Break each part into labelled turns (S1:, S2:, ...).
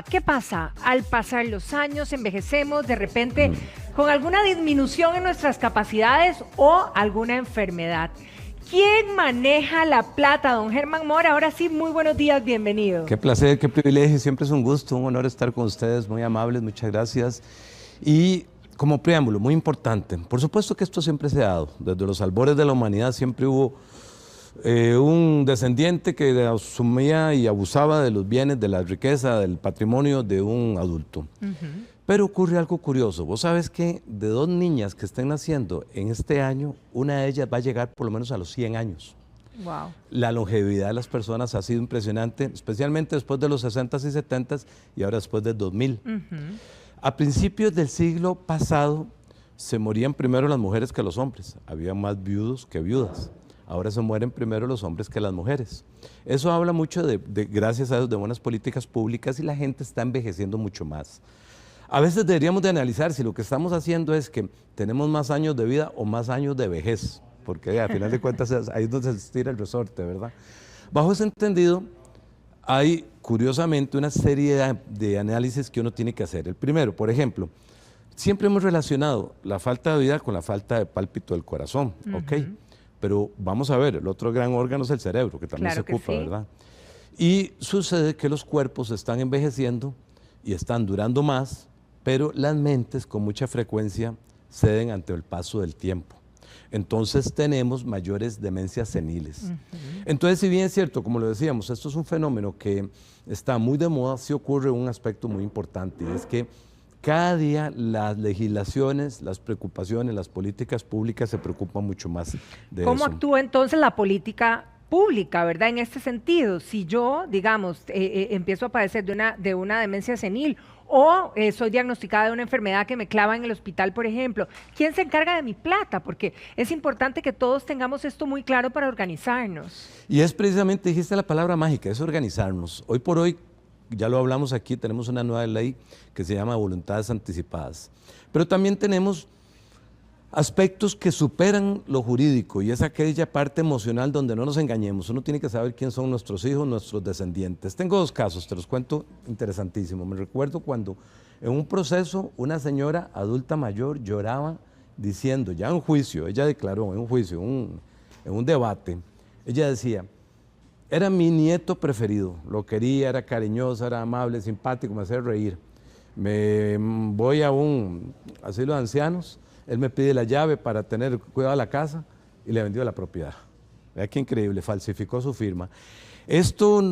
S1: ¿Qué pasa? Al pasar los años, envejecemos de repente con alguna disminución en nuestras capacidades o alguna enfermedad. ¿Quién maneja la plata? Don Germán Mora, ahora sí, muy buenos días, bienvenido.
S2: Qué placer, qué privilegio, siempre es un gusto, un honor estar con ustedes, muy amables, muchas gracias. Y como preámbulo, muy importante, por supuesto que esto siempre se ha dado, desde los albores de la humanidad siempre hubo un descendiente que asumía y abusaba de los bienes, de la riqueza, del patrimonio de un adulto. Pero ocurre algo curioso. Vos sabes que de dos niñas que estén naciendo en este año, una de ellas va a llegar por lo menos a los 100 años.
S1: Wow.
S2: La longevidad de las personas ha sido impresionante, especialmente después de los 60s y 70s y ahora después del 2000. A principios del siglo pasado se morían primero las mujeres que los hombres. Había más viudos que viudas. Ahora se mueren primero los hombres que las mujeres. Eso habla mucho gracias a Dios, de buenas políticas públicas y la gente está envejeciendo mucho más. A veces deberíamos de analizar si lo que estamos haciendo es que tenemos más años de vida o más años de vejez, porque a final de cuentas ahí es donde se estira el resorte, ¿verdad? Bajo ese entendido, hay curiosamente una serie de análisis que uno tiene que hacer. El primero, por ejemplo, siempre hemos relacionado la falta de vida con la falta de pálpito del corazón, ¿ok? Pero vamos a ver, el otro gran órgano es el cerebro, que también
S1: Claro
S2: se ocupa,
S1: sí.
S2: ¿verdad? Y sucede que los cuerpos están envejeciendo y están durando más, pero las mentes con mucha frecuencia ceden ante el paso del tiempo. Entonces tenemos mayores demencias seniles. Entonces, si bien es cierto, como lo decíamos, esto es un fenómeno que está muy de moda, sí ocurre un aspecto muy importante, y es que cada día las legislaciones, las preocupaciones, las políticas públicas se preocupan mucho más de eso.
S1: ¿Cómo actúa entonces la política pública, verdad? En este sentido, si yo, digamos, empiezo a padecer de una demencia senil o soy diagnosticada de una enfermedad que me clava en el hospital, por ejemplo, ¿quién se encarga de mi plata? Porque es importante que todos tengamos esto muy claro para organizarnos.
S2: Y es precisamente, dijiste la palabra mágica, es organizarnos. Hoy por hoy, ya lo hablamos aquí, tenemos una nueva ley que se llama voluntades anticipadas. Pero también tenemos aspectos que superan lo jurídico y es aquella parte emocional donde no nos engañemos. Uno tiene que saber quién son nuestros hijos, nuestros descendientes. Tengo dos casos, te los cuento interesantísimos. Me recuerdo cuando en un proceso una señora adulta mayor lloraba diciendo, ya en juicio, ella declaró en un juicio, en un debate, ella decía, era mi nieto preferido, lo quería, era cariñoso, era amable, simpático, me hacía reír. Me voy a un asilo de ancianos, él me pide la llave para tener cuidado de la casa y le vendió la propiedad. Vea qué increíble, falsificó su firma. Esto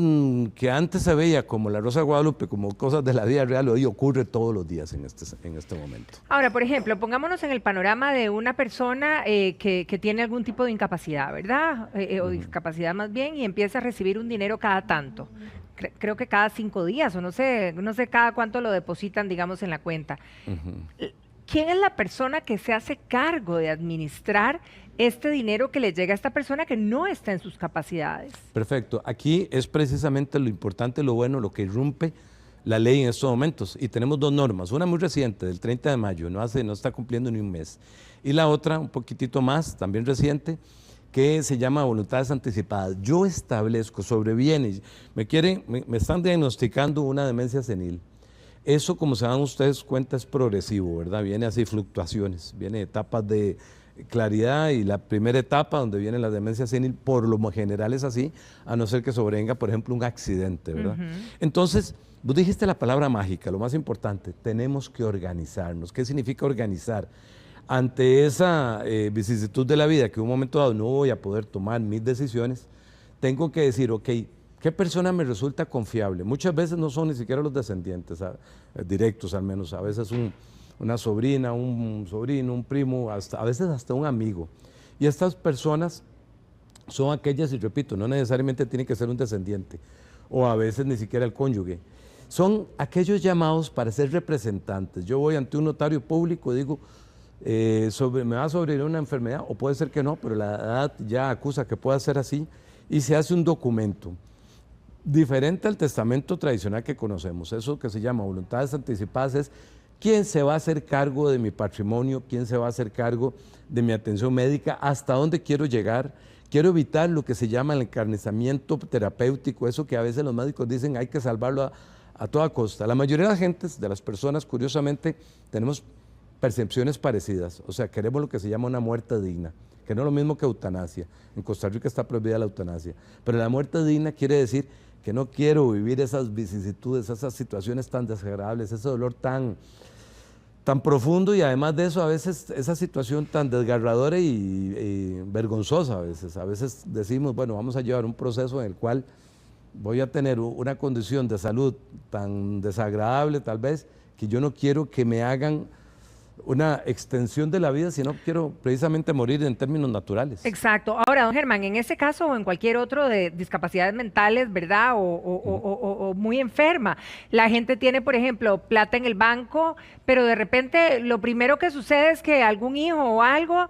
S2: que antes se veía como la Rosa de Guadalupe, como cosas de la vida real, hoy ocurre todos los días en este momento.
S1: Ahora, por ejemplo, pongámonos en el panorama de una persona que tiene algún tipo de incapacidad, ¿verdad? O discapacidad más bien, y empieza a recibir un dinero cada tanto. Creo que cada 5 días, o no sé cada cuánto lo depositan, digamos, en la cuenta. ¿Quién es la persona que se hace cargo de administrar este dinero que le llega a esta persona que no está en sus capacidades?
S2: Perfecto. Aquí es precisamente lo importante, lo bueno, lo que irrumpe la ley en estos momentos. Y tenemos dos normas. Una muy reciente, del 30 de mayo, no está cumpliendo ni un mes. Y la otra, un poquitito más, también reciente, que se llama voluntades anticipadas. Yo establezco sobre bienes, me están diagnosticando una demencia senil. Eso, como se dan ustedes cuenta, es progresivo, ¿verdad? Viene así fluctuaciones, viene etapas de claridad y la primera etapa donde viene la demencia senil, por lo general es así, a no ser que sobrevenga, por ejemplo, un accidente, ¿verdad? Entonces, vos dijiste la palabra mágica, lo más importante, tenemos que organizarnos. ¿Qué significa organizar? Ante esa vicisitud de la vida, que en un momento dado no voy a poder tomar mis decisiones, tengo que decir, ok, ¿qué persona me resulta confiable? Muchas veces no son ni siquiera los descendientes, directos al menos, a veces una sobrina, un sobrino, un primo, a veces hasta un amigo. Y estas personas son aquellas, y repito, no necesariamente tiene que ser un descendiente, o a veces ni siquiera el cónyuge. Son aquellos llamados para ser representantes. Yo voy ante un notario público y digo, me va a sobrevivir una enfermedad, o puede ser que no, pero la edad ya acusa que pueda ser así, y se hace un documento. Diferente al testamento tradicional que conocemos, eso que se llama voluntades anticipadas es quién se va a hacer cargo de mi patrimonio, quién se va a hacer cargo de mi atención médica, hasta dónde quiero llegar. Quiero evitar lo que se llama el encarnizamiento terapéutico, eso que a veces los médicos dicen hay que salvarlo a toda costa. La mayoría de las gentes, de las personas, curiosamente, tenemos percepciones parecidas. O sea, queremos lo que se llama una muerte digna, que no es lo mismo que eutanasia. En Costa Rica está prohibida la eutanasia. Pero la muerte digna quiere decir que no quiero vivir esas vicisitudes, esas situaciones tan desagradables, ese dolor tan profundo y además de eso a veces esa situación tan desgarradora y vergonzosa a veces. A veces decimos, bueno, vamos a llevar un proceso en el cual voy a tener una condición de salud tan desagradable tal vez que yo no quiero que me hagan una extensión de la vida, sino quiero precisamente morir en términos naturales.
S1: Exacto. Ahora, don Germán, en ese caso o en cualquier otro de discapacidades mentales, ¿verdad? O muy enferma, la gente tiene, por ejemplo, plata en el banco, pero de repente lo primero que sucede es que algún hijo o algo,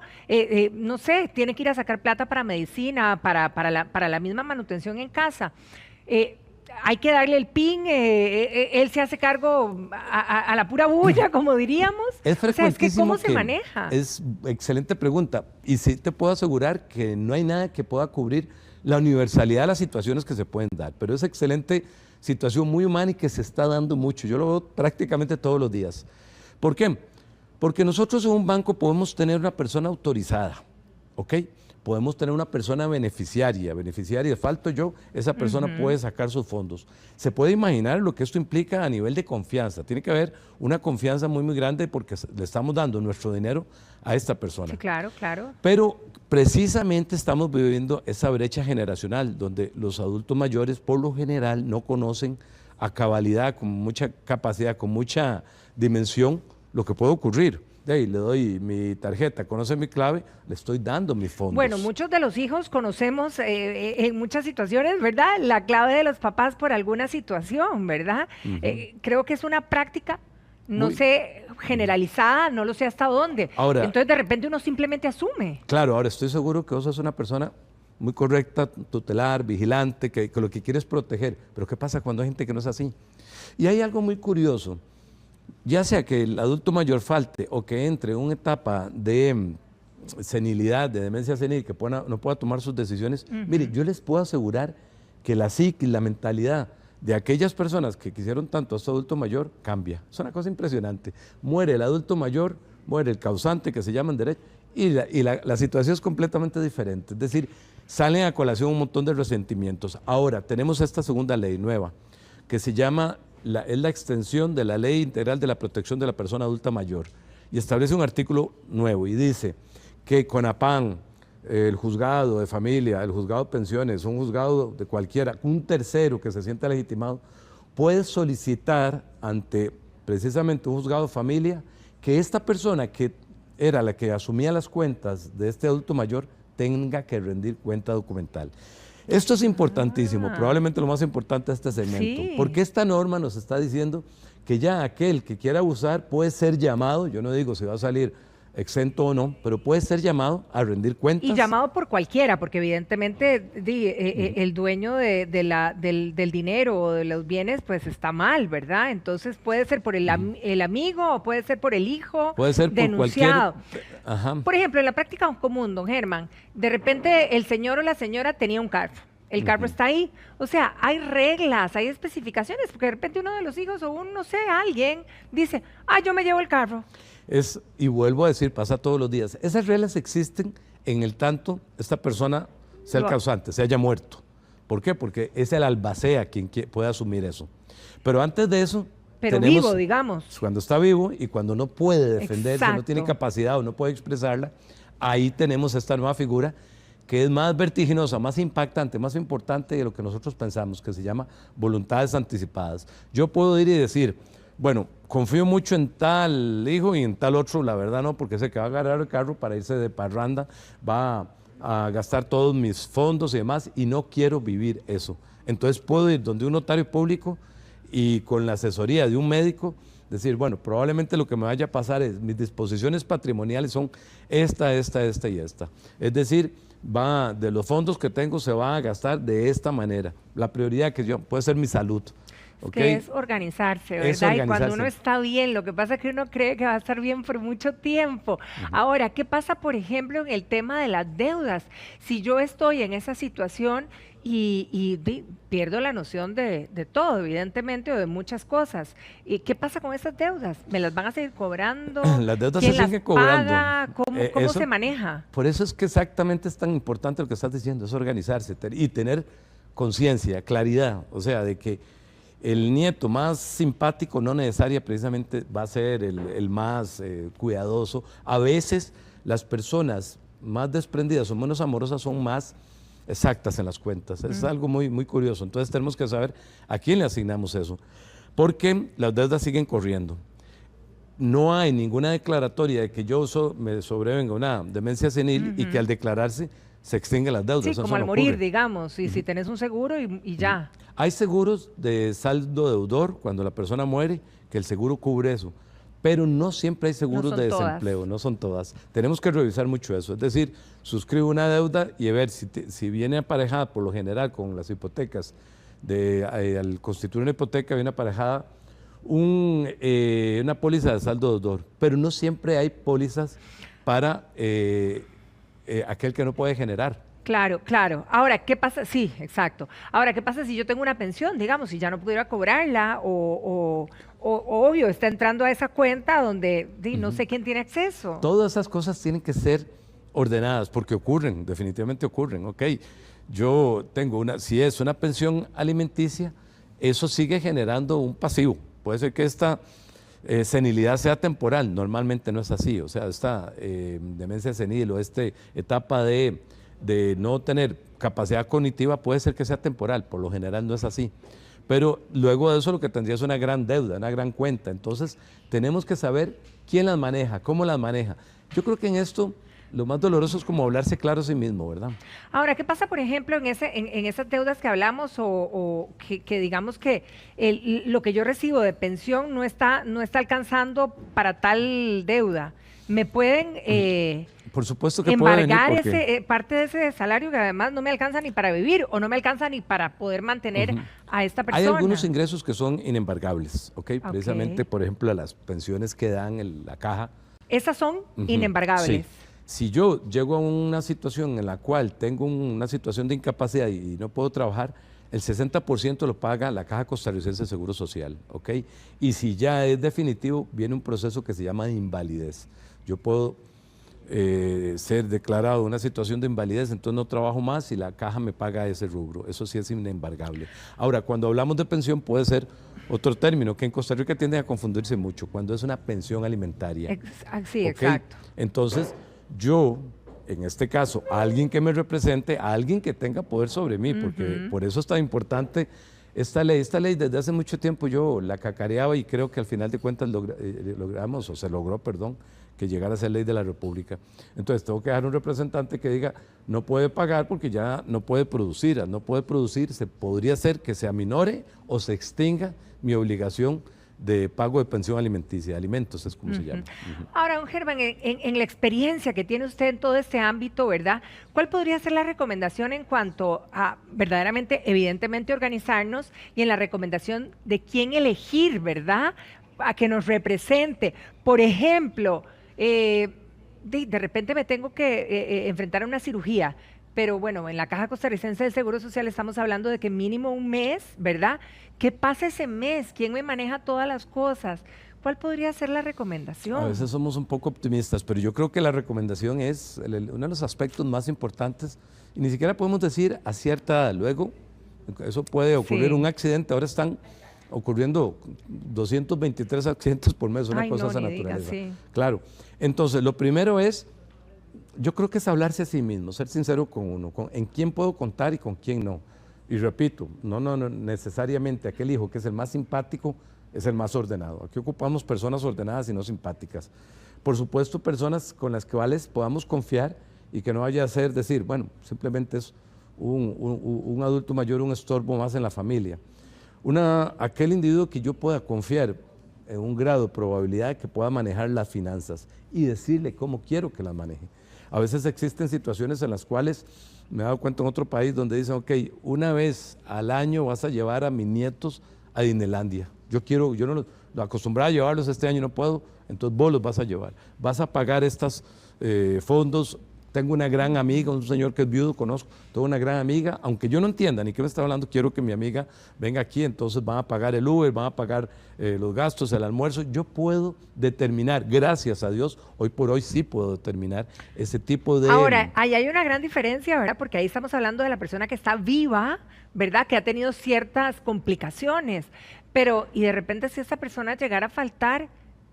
S1: no sé, tiene que ir a sacar plata para medicina, para la misma manutención en casa. Hay que darle el PIN, él se hace cargo a la pura bulla, como diríamos.
S2: Es frecuentísimo.
S1: ¿Cómo se maneja?
S2: Es excelente pregunta. Y sí te puedo asegurar que no hay nada que pueda cubrir la universalidad de las situaciones que se pueden dar. Pero es excelente situación muy humana y que se está dando mucho. Yo lo veo prácticamente todos los días. ¿Por qué? Porque nosotros en un banco podemos tener una persona autorizada, ¿ok? Podemos tener una persona beneficiaria, falto yo, esa persona puede sacar sus fondos. Se puede imaginar lo que esto implica a nivel de confianza. Tiene que haber una confianza muy, muy grande porque le estamos dando nuestro dinero a esta persona.
S1: Sí, claro, claro.
S2: Pero precisamente estamos viviendo esa brecha generacional donde los adultos mayores por lo general no conocen a cabalidad, con mucha capacidad, con mucha dimensión, lo que puede ocurrir. De ahí le doy mi tarjeta, conoce mi clave, le estoy dando mis fondos.
S1: Bueno, muchos de los hijos conocemos en muchas situaciones, ¿verdad? La clave de los papás por alguna situación, ¿verdad? Creo que es una práctica, no sé, generalizada, no lo sé hasta dónde.
S2: Ahora,
S1: entonces de repente uno simplemente asume.
S2: Claro, ahora estoy seguro que vos sos una persona muy correcta, tutelar, vigilante, que lo que quiere es proteger. Pero ¿qué pasa cuando hay gente que no es así? Y hay algo muy curioso. Ya sea que el adulto mayor falte o que entre en una etapa de senilidad, de demencia senil, que no pueda tomar sus decisiones, mire, yo les puedo asegurar que la psique, la mentalidad de aquellas personas que quisieron tanto a su adulto mayor cambia. Es una cosa impresionante. Muere el adulto mayor, muere el causante, que se llama en derecho, y la situación es completamente diferente. Es decir, salen a colación un montón de resentimientos. Ahora, tenemos esta segunda ley nueva, que se llama... es la extensión de la Ley Integral de la Protección de la Persona Adulta Mayor y establece un artículo nuevo y dice que CONAPAN, el juzgado de familia, el juzgado de pensiones, un juzgado de cualquiera, un tercero que se sienta legitimado, puede solicitar ante precisamente un juzgado de familia que esta persona que era la que asumía las cuentas de este adulto mayor tenga que rendir cuenta documental. Esto es importantísimo, probablemente lo más importante de este segmento, porque esta norma nos está diciendo que ya aquel que quiera abusar puede ser llamado, yo no digo si va a salir exento o no, pero puede ser llamado a rendir cuentas.
S1: Y llamado por cualquiera, porque evidentemente el dueño del dinero o de los bienes pues está mal, ¿verdad? Entonces puede ser por el amigo o puede ser por el hijo
S2: puede ser
S1: denunciado.
S2: Por cualquier... Ajá.
S1: Por ejemplo, en la práctica común, don Germán, de repente el señor o la señora tenía un carro. El carro está ahí. O sea, hay reglas, hay especificaciones, porque de repente uno de los hijos o no sé, alguien dice, yo me llevo el carro.
S2: Y vuelvo a decir, pasa todos los días. Esas reglas existen en el tanto esta persona sea el causante, se haya muerto. ¿Por qué? Porque es el albacea quien puede asumir eso. Pero antes de eso...
S1: Pero vivo, digamos.
S2: Cuando está vivo y cuando no puede defenderse, no tiene capacidad o no puede expresarla, ahí tenemos esta nueva figura que es más vertiginosa, más impactante, más importante de lo que nosotros pensamos, que se llama voluntades anticipadas. Yo puedo ir y decir, bueno, confío mucho en tal hijo y en tal otro, la verdad no, porque sé que va a agarrar el carro para irse de parranda, va a gastar todos mis fondos y demás, y no quiero vivir eso. Entonces puedo ir donde un notario público y con la asesoría de un médico, decir, bueno, probablemente lo que me vaya a pasar es, mis disposiciones patrimoniales son esta y esta. Es decir, de los fondos que tengo se va a gastar de esta manera. La prioridad puede ser mi salud.
S1: Que es organizarse, ¿verdad? Y cuando uno está bien, lo que pasa es que uno cree que va a estar bien por mucho tiempo. Ahora, ¿qué pasa, por ejemplo, en el tema de las deudas? Si yo estoy en esa situación pierdo la noción de todo, evidentemente, o de muchas cosas. ¿Y qué pasa con esas deudas? ¿Me las van a seguir cobrando?
S2: Las deudas
S1: ¿Quién
S2: se siguen
S1: las
S2: cobrando.
S1: paga? ¿Cómo
S2: Eso,
S1: se maneja?
S2: por eso es que exactamente es tan importante lo que estás diciendo, es organizarse y tener conciencia, claridad, o sea, de que el nieto más simpático no necesariamente precisamente va a ser el más cuidadoso. A veces las personas más desprendidas o menos amorosas son más exactas en las cuentas. Es algo muy, muy curioso. Entonces tenemos que saber a quién le asignamos eso, porque las deudas siguen corriendo. No hay ninguna declaratoria de que yo me sobrevenga una demencia senil y que al declararse se extinguen las deudas.
S1: Sí,
S2: Eso
S1: como al
S2: no
S1: morir,
S2: ocurre.
S1: digamos, y si tenés un seguro y ya.
S2: Hay seguros de saldo deudor cuando la persona muere, que el seguro cubre eso, pero no siempre hay seguros
S1: son
S2: de
S1: todas.
S2: desempleo, no son todas. Tenemos que revisar mucho eso, es decir, suscribo una deuda y a ver si viene aparejada por lo general con las hipotecas, al constituir una hipoteca viene aparejada una póliza de saldo deudor, pero no siempre hay pólizas para aquel que no puede generar.
S1: Claro, claro. Ahora, ¿qué pasa? Sí, exacto. Ahora, ¿qué pasa si yo tengo una pensión, digamos, si ya no pudiera cobrarla o obvio, está entrando a esa cuenta donde no sé quién tiene acceso?
S2: Todas esas cosas tienen que ser ordenadas porque ocurren, definitivamente ocurren, ¿ok? Yo tengo si es una pensión alimenticia, eso sigue generando un pasivo. Puede ser que esta senilidad sea temporal, normalmente no es así, o sea, esta demencia senil o esta etapa de no tener capacidad cognitiva puede ser que sea temporal, por lo general no es así. Pero luego de eso lo que tendría es una gran deuda, una gran cuenta. Entonces tenemos que saber quién las maneja, cómo las maneja. Yo creo que en esto lo más doloroso es como hablarse claro a sí mismo, ¿verdad?
S1: Ahora, ¿qué pasa, por ejemplo, en esas deudas que hablamos o que digamos que lo que yo recibo de pensión no está alcanzando para tal deuda? ¿Me pueden
S2: por supuesto que puede venir
S1: embargar
S2: porque
S1: parte de ese salario que además no me alcanza ni para vivir o no me alcanza ni para poder mantener a esta persona?
S2: hay algunos ingresos que son inembargables, ¿ok? Precisamente, por ejemplo, las pensiones que dan la caja.
S1: Esas son inembargables.
S2: Sí. Si yo llego a una situación en la cual tengo una situación de incapacidad y no puedo trabajar, el 60% lo paga la Caja Costarricense de Seguro Social, ¿ok? Y si ya es definitivo, viene un proceso que se llama invalidez. Yo puedo ser declarado una situación de invalidez, entonces no trabajo más y la caja me paga ese rubro. Eso sí es inembargable. Ahora, cuando hablamos de pensión puede ser otro término que en Costa Rica tiende a confundirse mucho, cuando es una pensión alimentaria.
S1: Sí,
S2: ¿okay?
S1: exacto.
S2: Entonces, yo, en este caso, a alguien que me represente, a alguien que tenga poder sobre mí, porque por eso es tan importante esta ley. Esta ley desde hace mucho tiempo yo la cacareaba y creo que al final de cuentas logramos, o se logró, perdón, que llegara a ser ley de la República. Entonces tengo que dejar un representante que diga, no puede pagar porque ya no puede producir, al no puede producir, se podría ser que se aminore o se extinga mi obligación de pago de pensión alimenticia, de alimentos es como se llama.
S1: Ahora, don Germán, en la experiencia que tiene usted en todo este ámbito, ¿verdad? ¿Cuál podría ser la recomendación en cuanto a verdaderamente, evidentemente, organizarnos y en la recomendación de quién elegir, ¿verdad? A que nos represente. Por ejemplo, de repente me tengo que enfrentar a una cirugía, pero bueno, en la Caja Costarricense del Seguro Social estamos hablando de que mínimo un mes, ¿verdad? ¿Qué pasa ese mes? ¿Quién me maneja todas las cosas? ¿Cuál podría ser la recomendación?
S2: A veces somos un poco optimistas, pero yo creo que la recomendación es uno de los aspectos más importantes y ni siquiera podemos decir a cierta edad. Luego, eso puede ocurrir un accidente, ahora están ocurriendo 223 accidentes por mes, una cosa de esa naturaleza.
S1: Sí.
S2: Claro. Entonces, lo primero es, yo creo que es hablarse a sí mismo, ser sincero con uno, en quién puedo contar y con quién no. Y repito, no necesariamente aquel hijo que es el más simpático es el más ordenado. Aquí ocupamos personas ordenadas y no simpáticas. Por supuesto, personas con las cuales podamos confiar y que no vaya a ser decir, bueno, simplemente es un adulto mayor, un estorbo más en la familia. Aquel individuo que yo pueda confiar en un grado de probabilidad de que pueda manejar las finanzas y decirle cómo quiero que las maneje. A veces existen situaciones en las cuales me he dado cuenta en otro país donde dicen, ok, una vez al año vas a llevar a mis nietos a Disneylandia. Yo no los acostumbraba a llevarlos este año y no puedo, entonces vos los vas a llevar. Vas a pagar estos fondos tengo una gran amiga, un señor que es viudo, conozco, tengo una gran amiga, aunque yo no entienda ni qué me está hablando, quiero que mi amiga venga aquí, entonces van a pagar el Uber, van a pagar los gastos, el almuerzo. Yo puedo determinar, gracias a Dios, hoy por hoy sí puedo determinar ese tipo de...
S1: Ahora, ahí hay una gran diferencia, ¿verdad? Porque ahí estamos hablando de la persona que está viva, ¿verdad? Que ha tenido ciertas complicaciones, pero y de repente si esta persona llegara a faltar,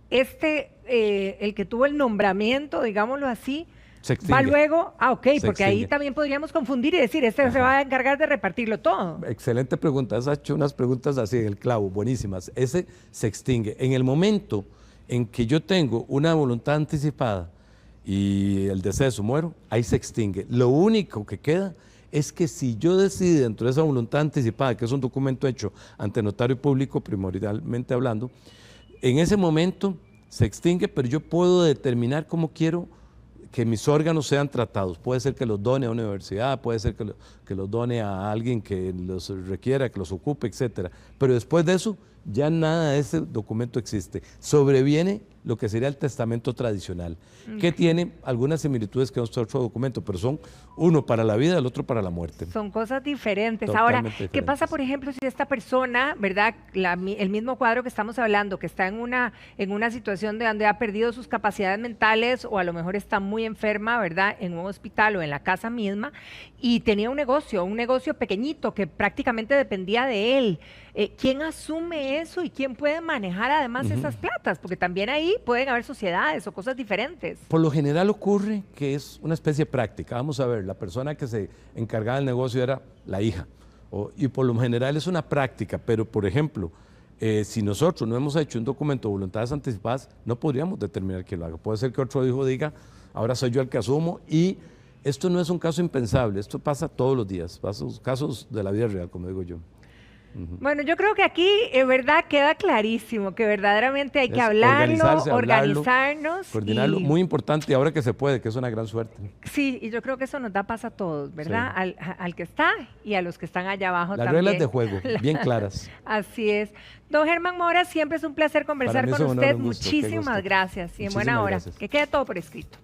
S1: el que tuvo el nombramiento, digámoslo así,
S2: Se extingue.
S1: va luego, ok,
S2: Se
S1: porque ahí
S2: extingue.
S1: también podríamos confundir y decir, este se va a encargar de repartirlo todo.
S2: Excelente pregunta, has hecho unas preguntas así en el clavo, buenísimas. Ese se extingue. En el momento en que yo tengo una voluntad anticipada y el deceso, muero, ahí se extingue. Lo único que queda es que si yo decido dentro de esa voluntad anticipada, que es un documento hecho ante notario público, primordialmente hablando, en ese momento se extingue, pero yo puedo determinar cómo quiero que mis órganos sean tratados. Puede ser que los done a una universidad, puede ser que los done a alguien que los requiera, que los ocupe, etcétera. Pero después de eso, ya nada de ese documento existe. Sobreviene lo que sería el testamento tradicional, que tiene algunas similitudes que nuestro otro documento, pero son uno para la vida, el otro para la muerte.
S1: Son cosas diferentes.
S2: Totalmente
S1: Ahora, ¿qué
S2: diferentes.
S1: pasa, por ejemplo, si esta persona, verdad, el mismo cuadro que estamos hablando, que está en una situación de donde ha perdido sus capacidades mentales o a lo mejor está muy enferma, verdad, en un hospital o en la casa misma y tenía un negocio pequeñito que prácticamente dependía de él? ¿Quién asume eso y quién puede manejar además esas platas? Porque también ahí pueden haber sociedades o cosas diferentes.
S2: Por lo general ocurre que es una especie de práctica. Vamos a ver, la persona que se encargaba del negocio era la hija. Y por lo general es una práctica, pero por ejemplo, si nosotros no hemos hecho un documento de voluntades anticipadas, no podríamos determinar quién lo haga. Puede ser que otro hijo diga, ahora soy yo el que asumo, y esto no es un caso impensable, esto pasa todos los días, pasa casos de la vida real, como digo yo.
S1: Bueno, yo creo que aquí, en verdad, queda clarísimo que verdaderamente hay que
S2: Es
S1: hablarlo,
S2: organizarse, hablarlo,
S1: organizarnos.
S2: coordinarlo,
S1: y-
S2: muy importante, y ahora que se puede, que es una gran suerte.
S1: Sí, y yo creo que eso nos da paz a todos, ¿verdad?
S2: Sí.
S1: Al que está y a los que están allá abajo
S2: Las
S1: también.
S2: reglas de juego, bien claras.
S1: Así es. Don Germán Mora, siempre es un placer conversar
S2: Para mí es
S1: con
S2: un honor,
S1: usted.
S2: un gusto, qué
S1: Muchísimas
S2: gusto.
S1: gracias y en buena
S2: Muchísimas
S1: hora.
S2: gracias.
S1: Que quede todo por escrito.